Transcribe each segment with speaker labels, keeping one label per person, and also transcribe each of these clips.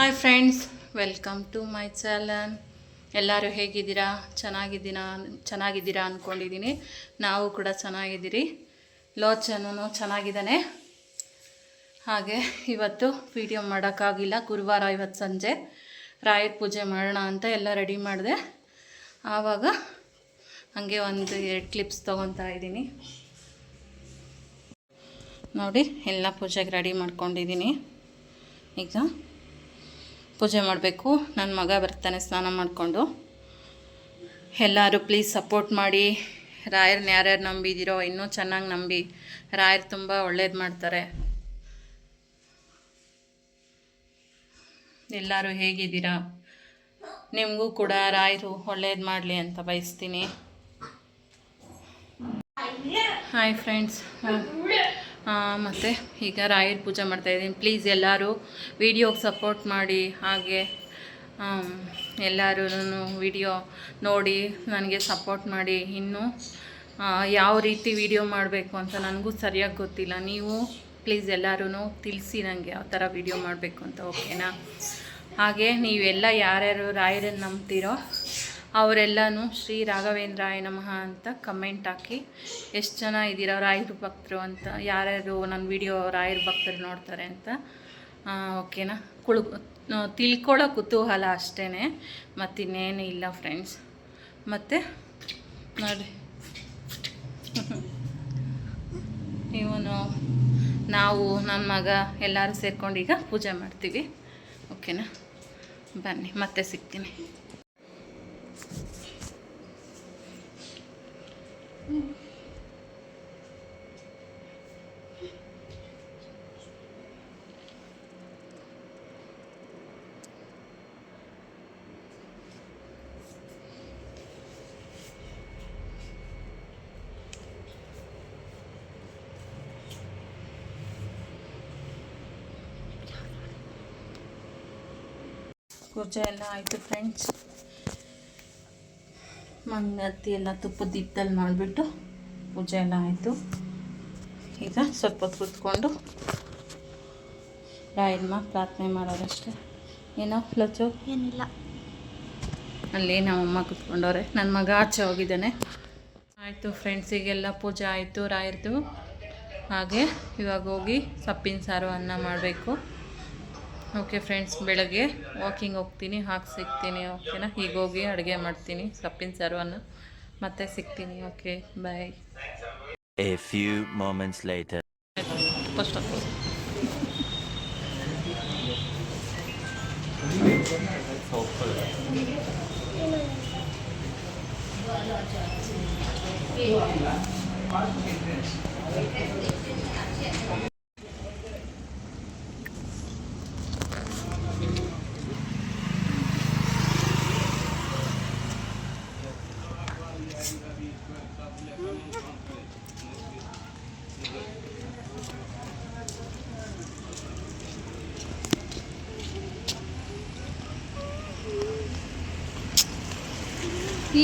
Speaker 1: Hi friends, welcome to my channel. ಎಲ್ಲರೂ ಹೇಗಿದ್ದೀರಾ? ಚೆನ್ನಾಗಿದ್ದೀರಾ ಅಂದ್ಕೊಂಡಿದ್ದೀನಿ. ನಾವು ಕೂಡ ಚೆನ್ನಾಗಿದ್ದೀರಿ. ಲೋಚನೂ ಚೆನ್ನಾಗಿದ್ದಾನೆ. ಹಾಗೆ ಇವತ್ತು ವಿಡಿಯೋ ಮಾಡೋಕ್ಕಾಗಿಲ್ಲ, ಗುರುವಾರ. ಇವತ್ತು ಸಂಜೆ ರಾಯರ ಪೂಜೆ ಮಾಡೋಣ ಅಂತ ಎಲ್ಲ ರೆಡಿ ಮಾಡಿದೆ. ಆವಾಗ ಹಾಗೆ ಒಂದು 2 ಕ್ಲಿಪ್ಸ್ ತೊಗೊತಾ ಇದ್ದೀನಿ. ನೋಡಿ, ಎಲ್ಲ ಪೂಜೆಗೆ ರೆಡಿ ಮಾಡ್ಕೊಂಡಿದ್ದೀನಿ. ಈಗ ಪೂಜೆ ಮಾಡಬೇಕು. ನನ್ನ ಮಗ ಬರ್ತಾನೆ ಸ್ನಾನ ಮಾಡಿಕೊಂಡು. ಎಲ್ಲರೂ ಪ್ಲೀಸ್ ಸಪೋರ್ಟ್ ಮಾಡಿ. ರಾಯರನ್ನ ಯಾರ್ಯಾರು ನಂಬಿದ್ದೀರೋ ಇನ್ನೂ ಚೆನ್ನಾಗಿ ನಂಬಿ. ರಾಯರು ತುಂಬ ಒಳ್ಳೇದು ಮಾಡ್ತಾರೆ. ಎಲ್ಲರೂ ಹೇಗಿದ್ದೀರಾ? ನಿಮಗೂ ಕೂಡ ರಾಯರು ಒಳ್ಳೇದು ಮಾಡಲಿ ಅಂತ ಬಯಸ್ತೀನಿ. ಹಾಯ್ ಫ್ರೆಂಡ್ಸ್, ಮತ್ತು ಈಗ ರಾಯರ ಪೂಜೆ ಮಾಡ್ತಾಯಿದ್ದೀನಿ. ಪ್ಲೀಸ್ ಎಲ್ಲರೂ ವಿಡಿಯೋಗೆ ಸಪೋರ್ಟ್ ಮಾಡಿ. ಹಾಗೆ ಎಲ್ಲರೂ ವಿಡಿಯೋ ನೋಡಿ ನನಗೆ ಸಪೋರ್ಟ್ ಮಾಡಿ. ಇನ್ನು ಯಾವ ರೀತಿ ವಿಡಿಯೋ ಮಾಡಬೇಕು ಅಂತ ನನಗೂ ಸರಿಯಾಗಿ ಗೊತ್ತಿಲ್ಲ. ನೀವು ಪ್ಲೀಸ್ ಎಲ್ಲರೂ ತಿಳಿಸಿ ನನಗೆ ಯಾವ ಥರ ವಿಡಿಯೋ ಮಾಡಬೇಕು ಅಂತ, ಓಕೆನಾ? ಹಾಗೆ ನೀವೆಲ್ಲ ಯಾರ್ಯಾರು ರಾಯರನ್ನು ನಂಬ್ತೀರೋ ಅವರೆಲ್ಲನೂ ಶ್ರೀ ರಾಘವೇಂದ್ರಾಯ ನಮಃ ಅಂತ ಕಮೆಂಟ್ ಹಾಕಿ. ಎಷ್ಟು ಜನ ಇದ್ದೀರೋ ರಾಯರ ಭಕ್ತರು ಅಂತ, ಯಾರ್ಯಾರು ನನ್ನ ವಿಡಿಯೋ ರಾಯರ ಭಕ್ತರು ನೋಡ್ತಾರೆ ಅಂತ, ಓಕೆನಾ? ತಿಳ್ಕೊಳ್ಳೋ ಕುತೂಹಲ ಅಷ್ಟೇ, ಮತ್ತಿನ್ನೇನು ಇಲ್ಲ ಫ್ರೆಂಡ್ಸ್. ಮತ್ತು ನೋಡಿ, ಇವನು ನಾವು ನನ್ನ ಮಗ ಎಲ್ಲರೂ ಸೇರ್ಕೊಂಡು ಈಗ ಪೂಜೆ ಮಾಡ್ತೀವಿ, ಓಕೆನಾ? ಬನ್ನಿ, ಮತ್ತೆ ಸಿಗ್ತೀನಿ. ಪೂಜೆ ಎಲ್ಲ ಆಯಿತು ಫ್ರೆಂಡ್ಸ್. ಮಂಗತಿ ಎಲ್ಲ ತುಪ್ಪದ ದೀಪದಲ್ಲಿ ಮಾಡಿಬಿಟ್ಟು ಪೂಜೆ ಎಲ್ಲ ಆಯಿತು. ಈಗ ಸ್ವಲ್ಪ ಹೊತ್ತು ಕೂತ್ಕೊಂಡು ರಾಯರಮ್ಮ ಪ್ರಾರ್ಥನೆ ಮಾಡೋದಷ್ಟೇ. ಏನೋ ಲಚ್ಚು?
Speaker 2: ಏನಿಲ್ಲ,
Speaker 1: ಅಲ್ಲಿ ನಮ್ಮಮ್ಮ ಕೂತ್ಕೊಂಡವ್ರೆ. ನನ್ನ ಮಗ ಆಚೆ ಹೋಗಿದ್ದಾನೆ. ಆಯಿತು ಫ್ರೆಂಡ್ಸ್, ಈಗೆಲ್ಲ ಪೂಜೆ ಆಯಿತು ರಾಯರದು. ಹಾಗೆ ಇವಾಗ ಹೋಗಿ ಸೊಪ್ಪಿನ ಸಾರು ಅನ್ನ ಮಾಡಬೇಕು. ಓಕೆ ಫ್ರೆಂಡ್ಸ್, ಬೆಳಗ್ಗೆ ವಾಕಿಂಗ್ ಹೋಗ್ತೀನಿ, ಹಾಗೆ ಸಿಗ್ತೀನಿ, ಓಕೆನಾ? ಈಗ ಹೋಗಿ ಅಡುಗೆ ಮಾಡ್ತೀನಿ, ಸೊಪ್ಪಿನ ಸಾರು ಅನ್ನ. ಮತ್ತೆ ಸಿಗ್ತೀನಿ, okay, bye.
Speaker 3: A few moments later.
Speaker 1: First of all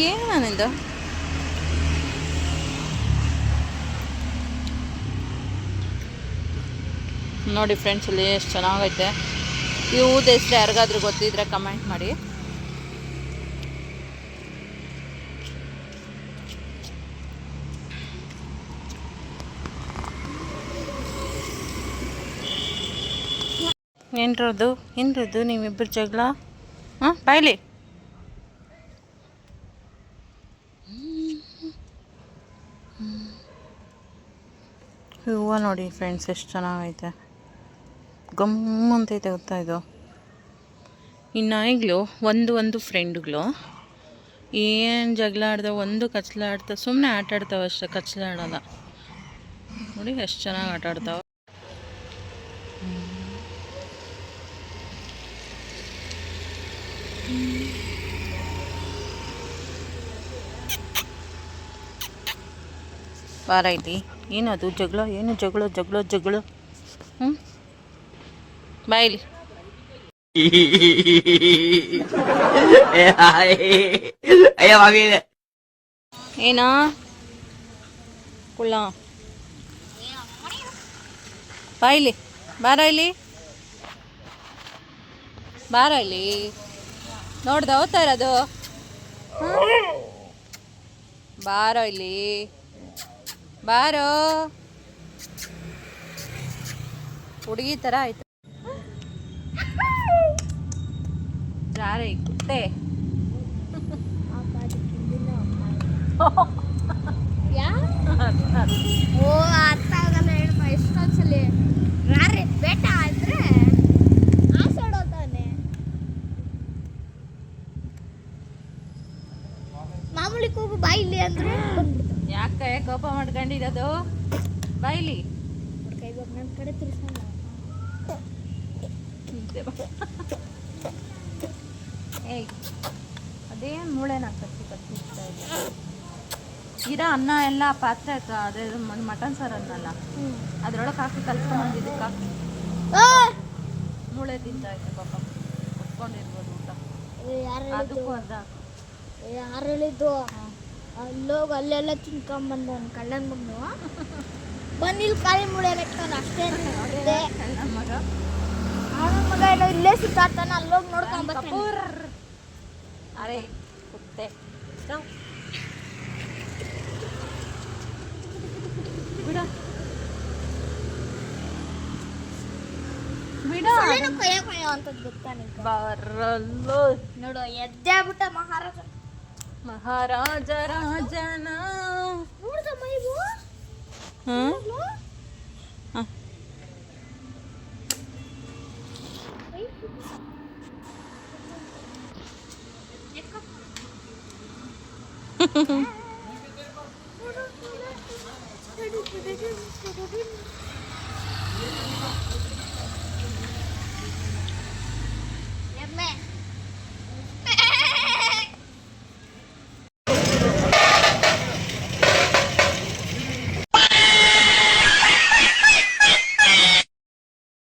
Speaker 1: ಏನು ನಾನಿಂದ ನೋಡಿ ಫ್ರೆಂಡ್ಸ್, ಇಲ್ಲಿ ಎಷ್ಟು ಚೆನ್ನಾಗೈತೆ. ಈ ಹೂದ ಹೆಸ್ರು ಯಾರಿಗಾದ್ರೂ ಗೊತ್ತಿದ್ರೆ ಕಮೆಂಟ್ ಮಾಡಿ. ಏನ್ರದು ನೀವಿಬ್ಬರು ಜಗಳ? ಹಾಂ, ಬಾಯ್ಲಿ. ಹೂವು ನೋಡಿ ಫ್ರೆಂಡ್ಸ್, ಎಷ್ಟು ಚೆನ್ನಾಗೈತೆ. ಗಮ್ಮಂತೈತೆ ಗೊತ್ತಾ ಇದು. ಈ ನಾಯಿಗಳು ಒಂದು ಫ್ರೆಂಡ್ಗಳು ಏನು ಜಗಳ ಆಡ್ದ, ಒಂದು ಕಚ್ಲಾಡ್ತಾ ಸುಮ್ಮನೆ ಆಟ ಆಡ್ತಾವೆ ಅಷ್ಟೇ, ಕಚ್ಲಾಡಲ್ಲ. ನೋಡಿ ಎಷ್ಟು ಚೆನ್ನಾಗಿ ಆಟ ಆಡ್ತಾವೆ. ಬಾರೈತಿ. ಏನದು ಜಗಳ? ಏನು ಜಗಳ? ಹ್ಞೂ, ಬಾಯ್ಲಿ. ಏನಾ ಕುಳ್ಳ? ಬಾಯ್ಲಿ, ಬಾರ ಇಲ್ಲಿ. ಬಾರ ಇಲ್ಲಿ ನೋಡ್ದ ಹೋಗ್ತಾ ಇರೋದು ಬಾರೋ ಇಲ್ಲಿ ಬಾರೋ ಹುಡುಗಿ ಥರ ಆಯ್ತು ಜಾರೆ ಕುತ್ತೆ
Speaker 2: ಓ ಅರ್ಥ ಆಗಲ್ಲ ಹೇಳಪ್ಪ ಎಷ್ಟೊಂದ್ಸಲಿ ರಾರೆ ಬೇಟ ಆದ್ರೆ ಆಸೆಡೋತಾನೆ ಮಾಮೂಲಿ ಕೂಗು ಬಾಯಿಲಿ ಅಂದ್ರೆ
Speaker 1: ಯಾಕೆ ಕೋಪ ಮಾಡ್ಕೊಂಡಿರೋದು ಬಾಯ್ಲಿ
Speaker 2: ಇವಾಗ ನನ್ನ ಕಡೆ ತಿರ್ಸಲ್ಲ
Speaker 1: ಏಯ್ ಅದೇನು ಮೂಳೆನ ಕತ್ತಿಸ್ತಾ ಇದೆ ಇರೋ ಅನ್ನ ಎಲ್ಲ ಪಾತ್ರೆ ಅದೇ ಮಟನ್ ಸಾರು ಅನ್ನಲ್ಲ ಅದ್ರೊಳಗೆ ಹಾಕಿ ಕಲ್ಸ್ಕೊಂಡ್ಬಂದಿದ್ದಕ್ಕೆ ಹಾಕಿ ಮೂಳೆ ತಿಂತಾ ಇದ್ದೆ ಪಾಪ ಕುತ್ಕೊಂಡಿರ್ಬೋದು ಊಟ ಅದಕ್ಕೂ ಅರ್ಧ
Speaker 2: ಯಾರು ಹೇಳಿದ್ದು ಅಲ್ಲೋಗಿ ಅಲ್ಲೆಲ್ಲ ತಿನ್ಕೊಂಬಂದ ಅವ್ನು ಕಳ್ಳನ ಮಗನು ಬಂದಿಲ್ಲಿ ಖಾಲಿ ಮುಳೆ ನೆಟ್ಕೊಂಡು ಅಷ್ಟೇ
Speaker 1: ನನ್ನ ಮಗ
Speaker 2: ಅವನ ಮಗ ಎಲ್ಲ ಇಲ್ಲೇ ಸುತ್ತಾಡ್ತಾನೆ ಅಲ್ಲೋಗಿ ನೋಡ್ಕೊಂಬರ್ತಾನೆ
Speaker 1: ಅರೆ ಕುತ್ತೆ ಬಿಡ ಬಿಡ
Speaker 2: ಕೊಯ್ಯ ಕೊಯ್ಯ ಅಂತದ್ ಗೊತ್ತಾನೆ
Speaker 1: ಬರಲ್ಲು
Speaker 2: ನೋಡು ಎದ್ದೆ ಬಿಟ್ಟ ಮಹಾರಾಜ
Speaker 1: ಮಹಾರಾಜ ರಾಜನ
Speaker 2: ನೋಡ್ದಮ್ಮ ಇವು